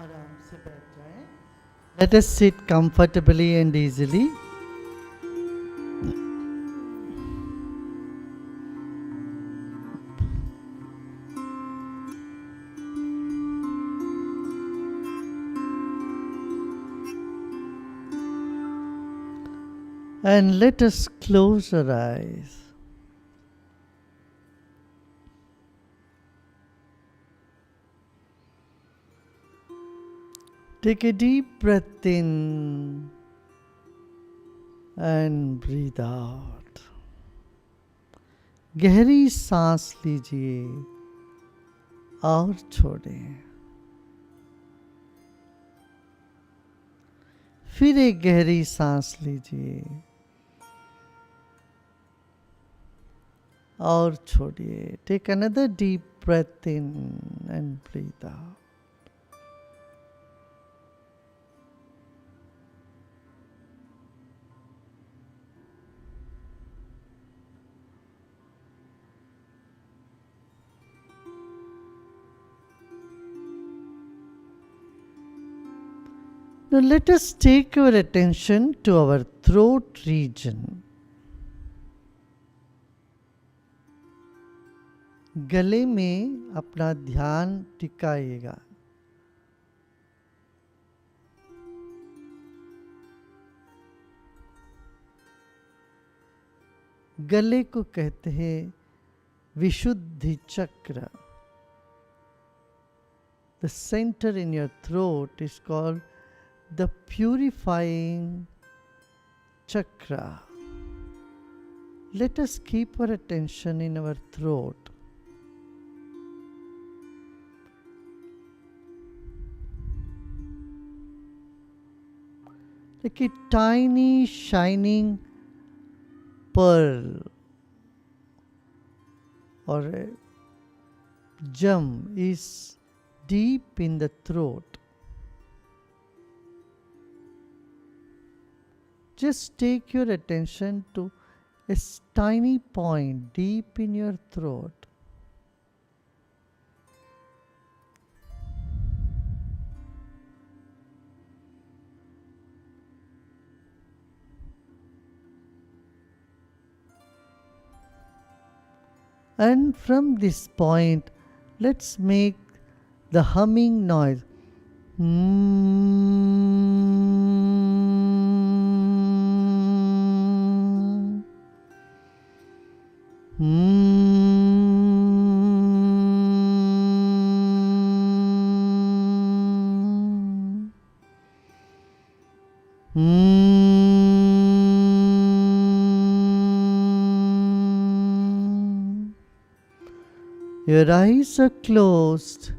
आराम से बैठ जाएं। Let us sit comfortably and easily. And let us close our eyes. Take a deep breath in and breathe out. गहरी सांस लीजिए और छोड़ें। फिर एक गहरी सांस लीजिए और छोड़िए। Take another deep breath in and breathe out. Now let us take our attention to our throat region. गले में अपना ध्यान टिकाइएगा। गले को कहते हैं विशुद्धि चक्र। The center in your throat is called the purifying chakra. Let us keep our attention in our throat. Like a tiny shining pearl or a gem is deep in the throat. Just take your attention to a tiny point deep in your throat. And from this point, let's make the humming noise. Your eyes are closed.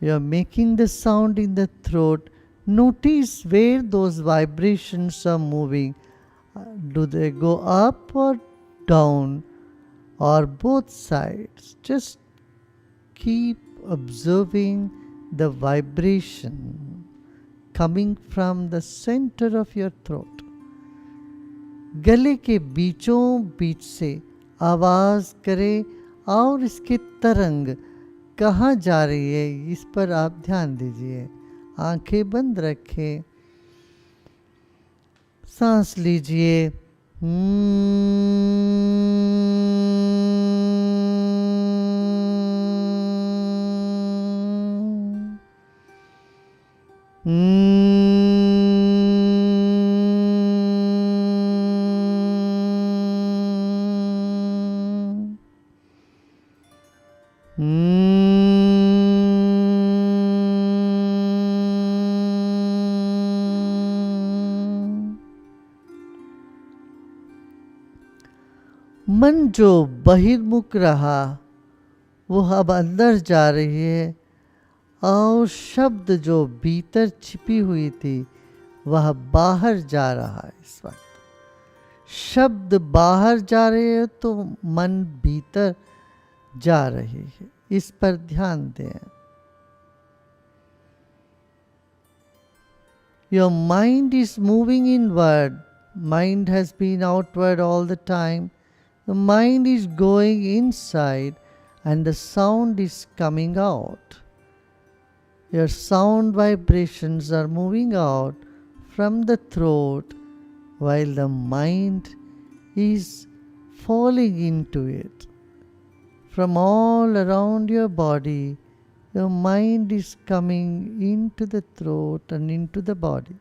You are making the sound in the throat. Notice where those vibrations are moving. Do they go up or down or both sides? Just keep observing the vibration coming from the center of your throat. गले के बीचों बीच से आवाज करे और इसकी तरंग कहाँ जा रही है इस पर आप ध्यान दीजिए। आंखें बंद रखें, सांस लीजिए। मन जो बहिर्मुख रहा वो अब अंदर जा रही है और शब्द जो भीतर छिपी हुई थी वह बाहर जा रहा है। इस वक्त शब्द बाहर जा रहे हैं तो मन भीतर जा रही है, इस पर ध्यान दें। Your mind is moving inward. Mind has been outward all the time. The mind is going inside and the sound is coming out. Your sound vibrations are moving out from the throat while the mind is falling into it. From all around your body, your mind is coming into the throat and into the body.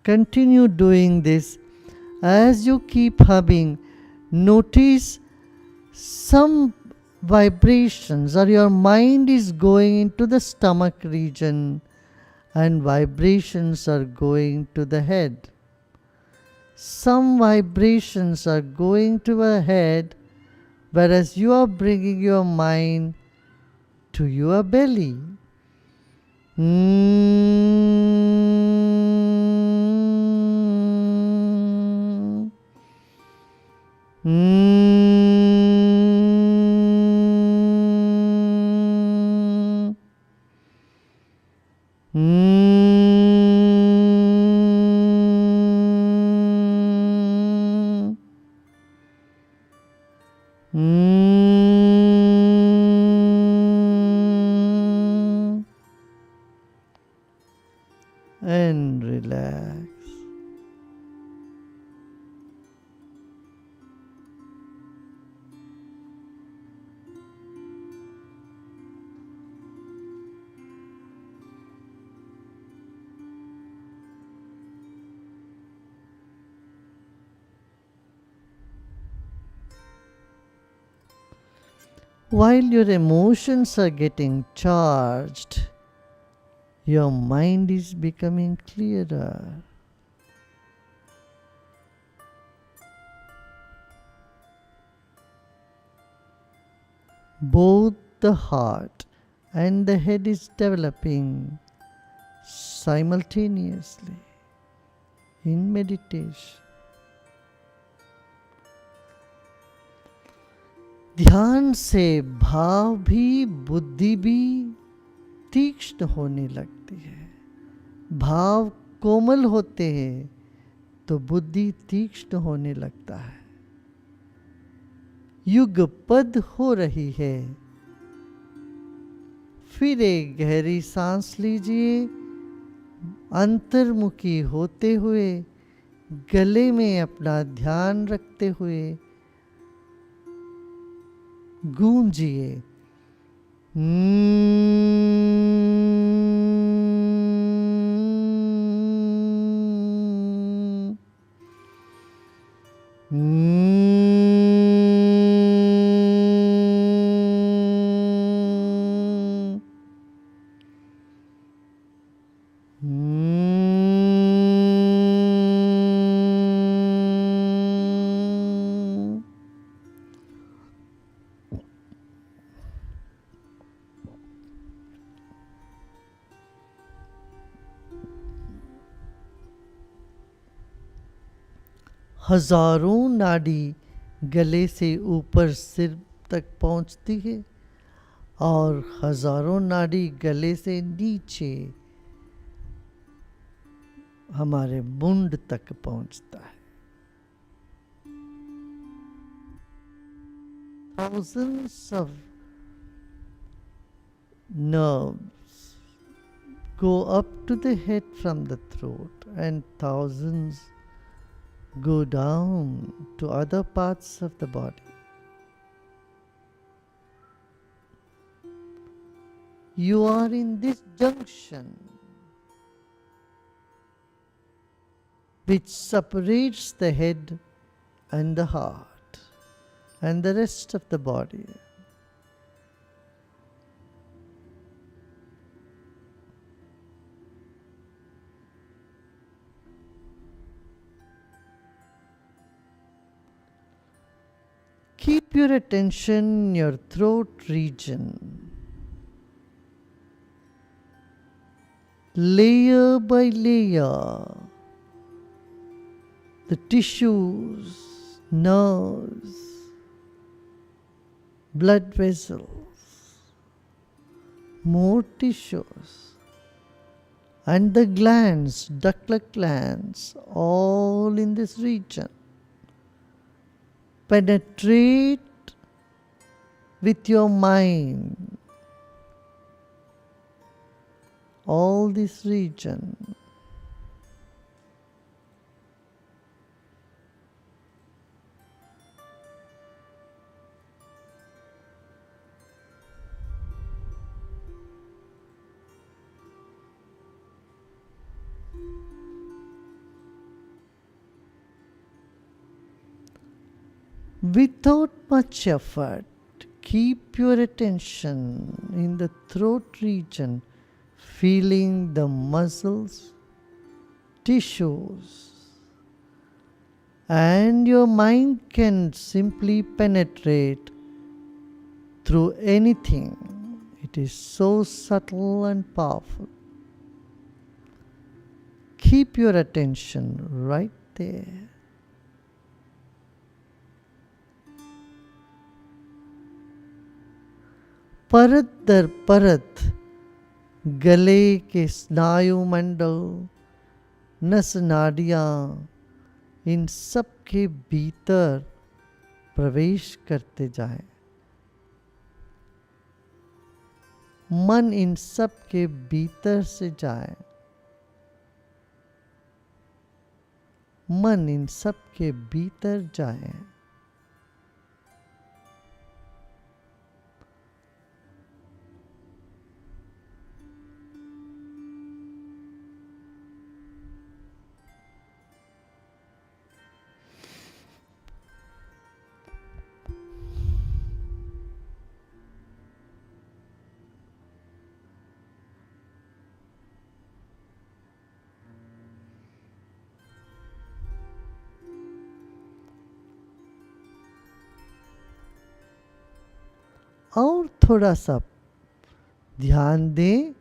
Continue doing this. As you keep humming, notice some vibrations, or your mind is going into the stomach region and vibrations are going to the head. Some vibrations are going to the head, whereas you are bringing your mind to your belly. And relax. While your emotions are getting charged, your mind is becoming clearer. Both the heart and the head is developing simultaneously in meditation. ध्यान से भाव भी बुद्धि भी तीक्ष्ण होने लगती है. भाव कोमल होते हैं तो बुद्धि तीक्ष्ण होने लगता है. युगपद हो रही है. फिर एक गहरी सांस लीजिए. अंतर्मुखी होते हुए, गले में अपना ध्यान रखते हुए गूंजिए. हजारों नाड़ी गले से ऊपर सिर तक पहुंचती है और हजारों नाड़ी गले से नीचे हमारे मुंड तक पहुंचता है. Thousands of nerves go up to the head from the throat, and thousands go down to other parts of the body. You are in this junction which separates the head and the heart and the rest of the body. Keep your attention in your throat region. layer by layer, the tissues, nerves, blood vessels, more tissues, and the glands, ductal glands, all in this region. Penetrate with your mind all this region. Without much effort, keep your attention in the throat region, feeling the muscles, tissues, and your mind can simply penetrate through anything. It is so subtle and powerful. Keep your attention right there. परत दर परत गले के स्नायु मंडल, नस नाड़ियाँ, इन सब के भीतर प्रवेश करते जाए। मन इन सब के भीतर से जाए। मन इन सब के भीतर जाए। और थोड़ा सा ध्यान दें,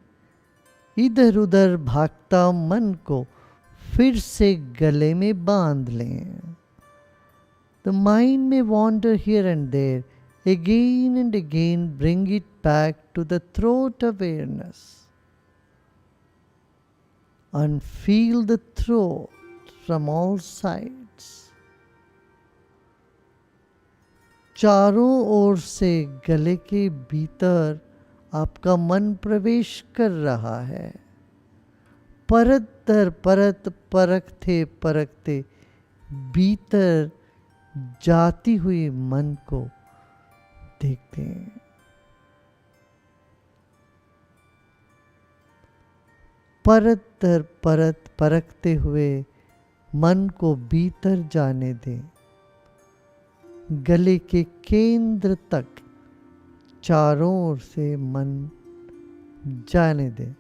इधर उधर भागता मन को फिर से गले में बांध लें। The mind may wander here and there. Again and again, bring it back to the throat awareness. And feel the throat from all sides. चारों ओर से गले के भीतर आपका मन प्रवेश कर रहा है। परत दर परत परखते परखते भीतर जाती हुई मन को देखते हैं। परत दर परत परखते हुए मन को भीतर जाने दें। गले के केंद्र तक चारों ओर से मन जाने दें।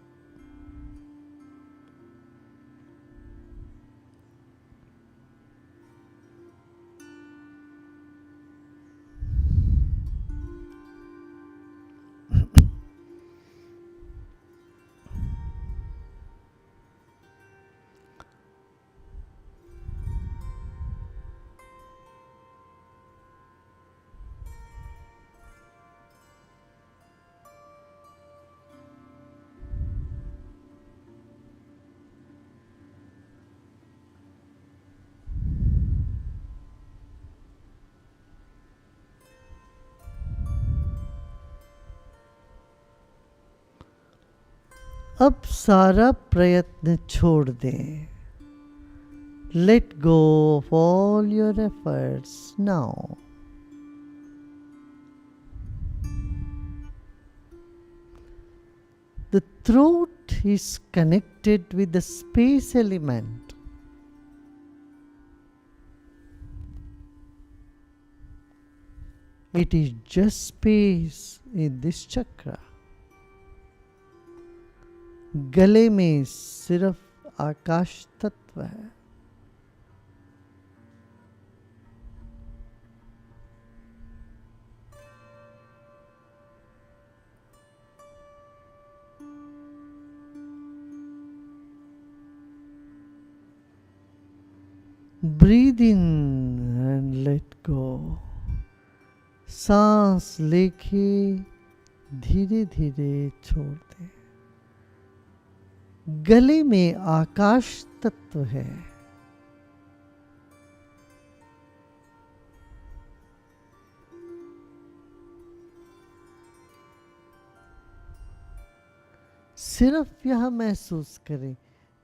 अब सारा प्रयत्न छोड़ दें। Let go of all your efforts now. The throat is connected with the space element. It is just space in this chakra. गले में सिर्फ आकाश तत्व है। Breathe in and let go. सांस लेके धीरे धीरे छोड़ दें. गले में आकाश तत्व है. सिर्फ यह महसूस करें,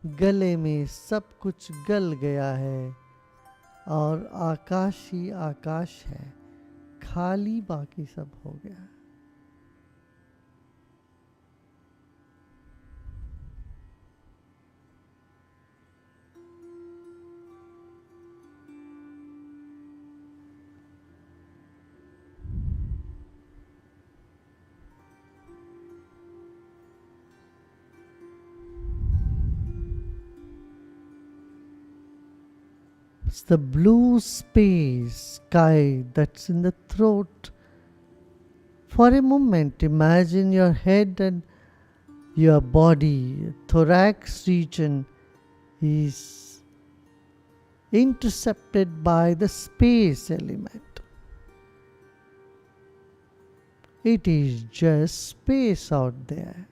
गले में सब कुछ गल गया है और आकाश ही आकाश है, खाली बाकी सब हो गया. It's the blue space sky that's in the throat. For a moment, imagine your head and your body, thorax region is intercepted by the space element. It is just space out there.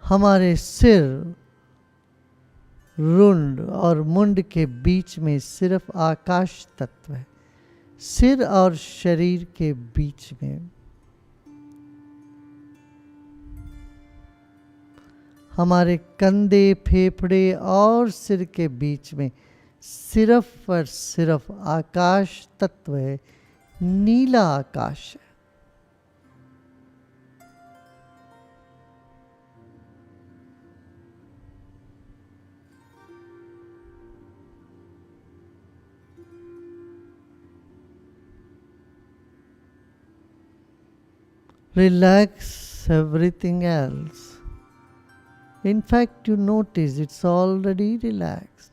हमारे सिर, रुंड और मुंड के बीच में सिर्फ आकाश तत्व है. सिर और शरीर के बीच में हमारे कंधे, फेफड़े और सिर के बीच में सिर्फ और सिर्फ आकाश तत्व है, नीला आकाश है. Relax everything else. In fact, you notice it's already relaxed.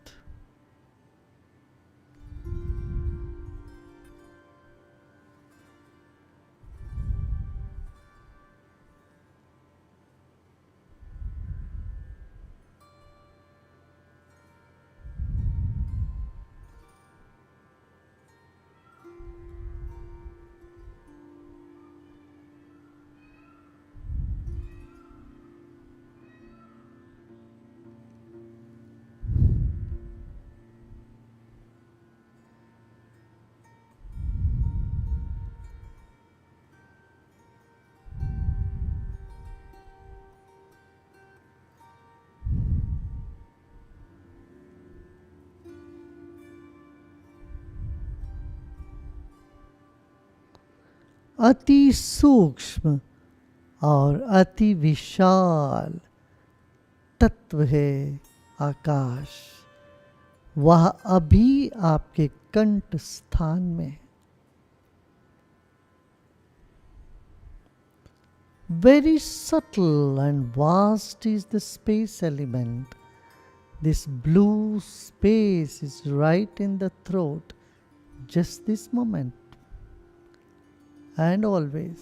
अति सूक्ष्म और अति विशाल तत्व है आकाश. वह अभी आपके कंठ स्थान में है. Very subtle and vast is the space element. This blue space is right in the throat, just this moment and always.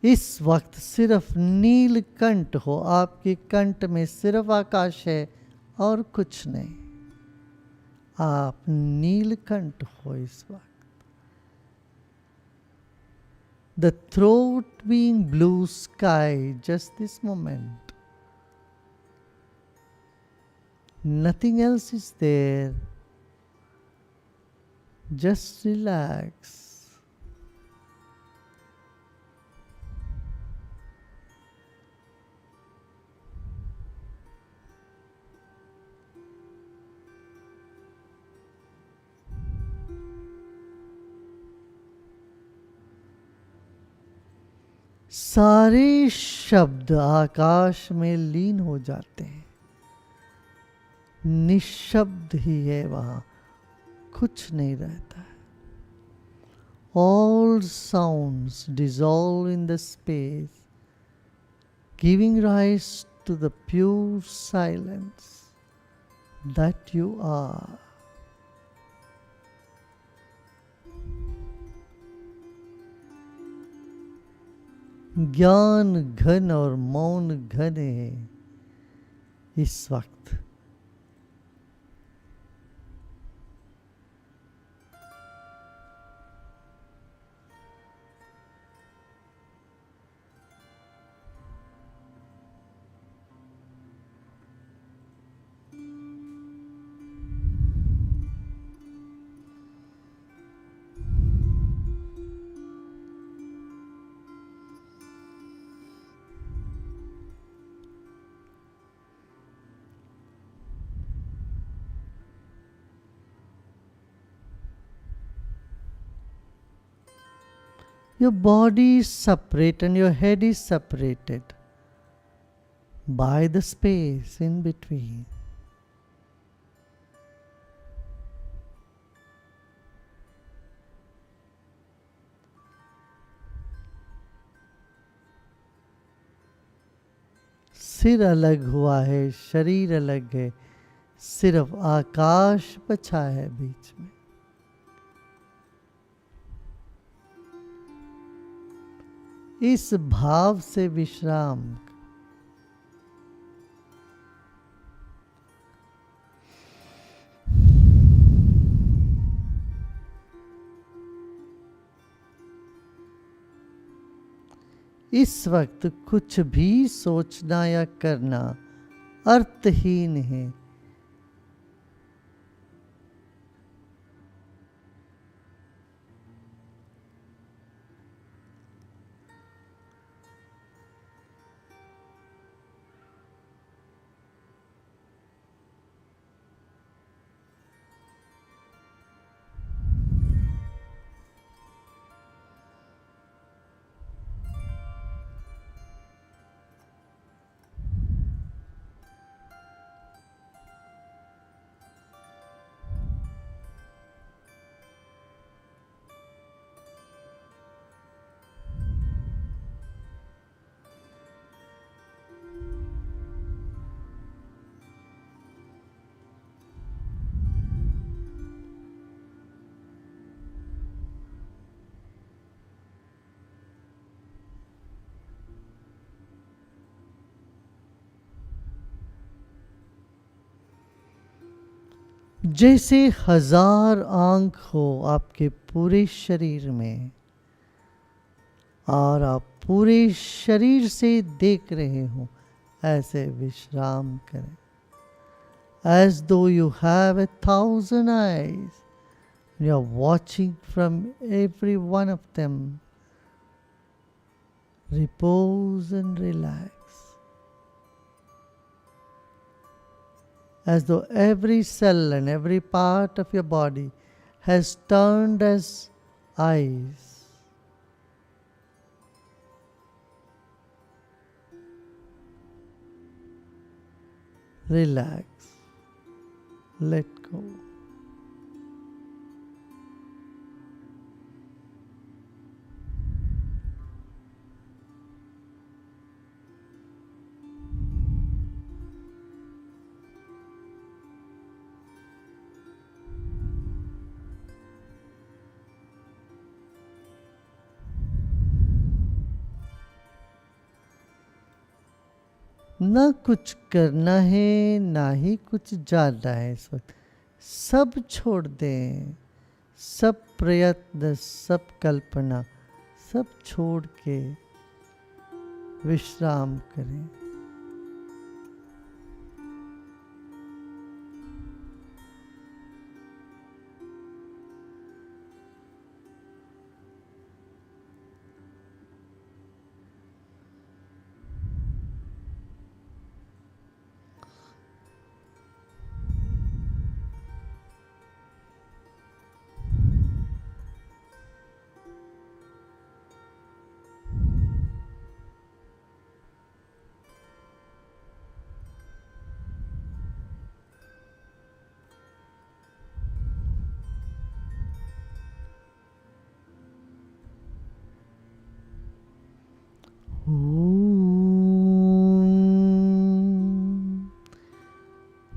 इस वक्त सिर्फ नीलकंठ हो, आपके कंठ में सिर्फ आकाश है और कुछ नहीं. आप नीलकंठ हो इस वक्त. The throat being blue sky, just this moment. Nothing else is there. Just relax. सारे शब्द आकाश में लीन हो जाते हैं. निशब्द ही है वहां, कुछ नहीं रहता है. All sounds dissolve in the space, giving rise to the pure silence. that you are. ज्ञान घन और मौन घन है इस वक्त। Your body is separate and your head is separated by the space in between. सिर अलग हुआ है, शरीर अलग है, सिर्फ आकाश बचा है बीच में। इस भाव से विश्राम। इस वक्त कुछ भी सोचना या करना अर्थहीन है। जैसे 1000 आंख हो आपके पूरे शरीर में और आप पूरे शरीर से देख रहे हो, ऐसे विश्राम करें। As though you have 1000 eyes, you are watching from every one of them. Repose and relax. As though every cell and every part of your body has turned as eyes. Relax. Let go. ना कुछ करना है, ना ही कुछ जानना है इस वक्त। सब छोड़ दें, सब प्रयत्न, सब कल्पना, सब छोड़ के विश्राम करें।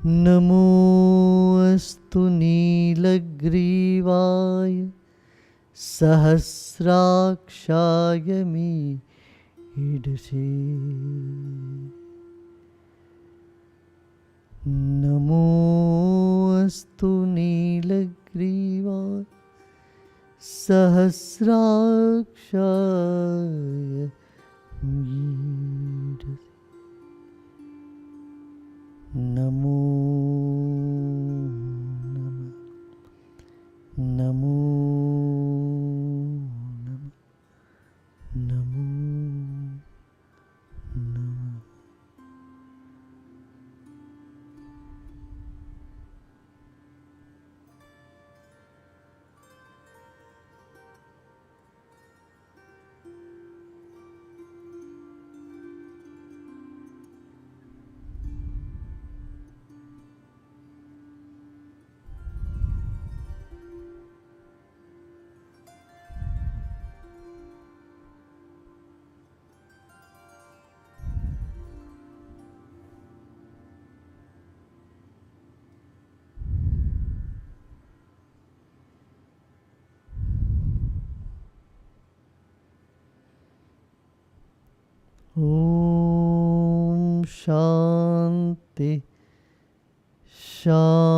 नमो अस्तु नीलग्रीवाय सहस्राक्षाय मीडसे। नमो अस्तु नीलग्रीवाय सहस्राक्षाय मीडसे। नमो नमः, नमो नमः, नमो नमः। ओम शांति शांति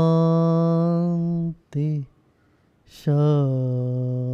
शांति।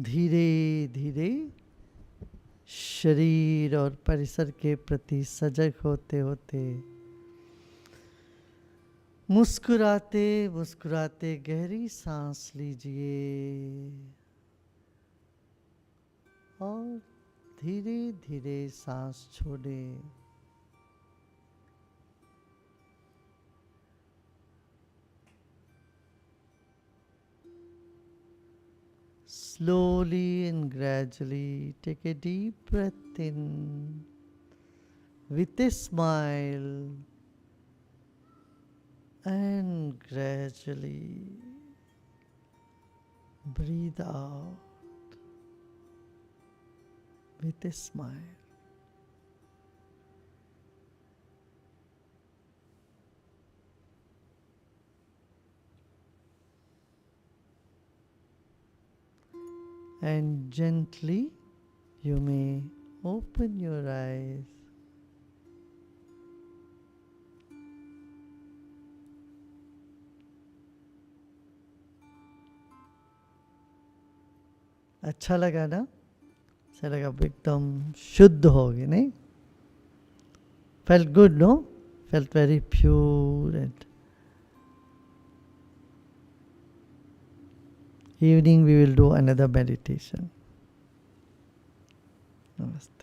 धीरे धीरे शरीर और परिसर के प्रति सजग होते होते मुस्कुराते मुस्कुराते गहरी सांस लीजिए और धीरे धीरे सांस छोड़ें। Slowly and gradually take a deep breath in with a smile and gradually breathe out with a smile. And gently you may open your eyes. अच्छा लगा ना? ऐसा लगा एकदम शुद्ध हो गए नहीं? Felt good, no? Felt very pure. And evening we will do another meditation. Namaste.